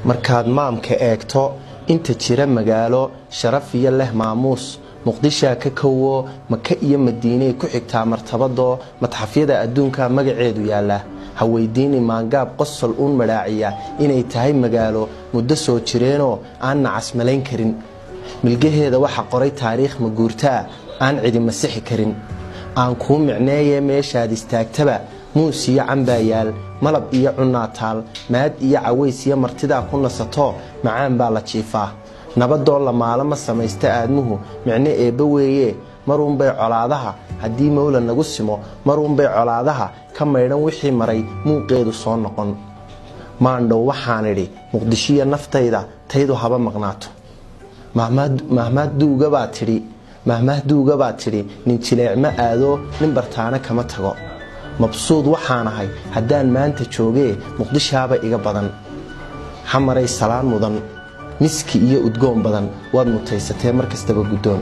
markaad maamka eegto inta jira magaalo sharaf iyo leh maamuus muqdisho ka kowo maka iyo madiine ku xigtaa martabado madxafyada adduunka magaceedu yaala haweydiin maangaab qosol uun maraaciya inay tahay magaalo muddo soo jireeno aan nacasmalayn karin milgaheeda waxa qoray taariikh ma guurtaa aan cidi masixi karin aan ku micneeyay meeshaad istaagtaba muusiya cambayaal malab iyo cunaataal maad iyo caways iyo martida ku nasato macaan baa la jiifaa nabadoo la maalama sameeysta aadmuhu micne eeba weeye maruun bay colaadaha hadii mawla nagu simo maruun bay colaadaha ka meeydhan wixii maray muuqeedu soo noqon maandhow waxaan idhi muqdishiya naftayda taydu haba maqnaato mahmahduuga baa tidhi nin jileec ma aado nin bartaana kama tago mabsuud waxaan ahay haddaan maanta joogee muqdishaaba iga badan xamaray salaan mudan miski iyo udgoon badan waad mutaysatee markastaba guddoon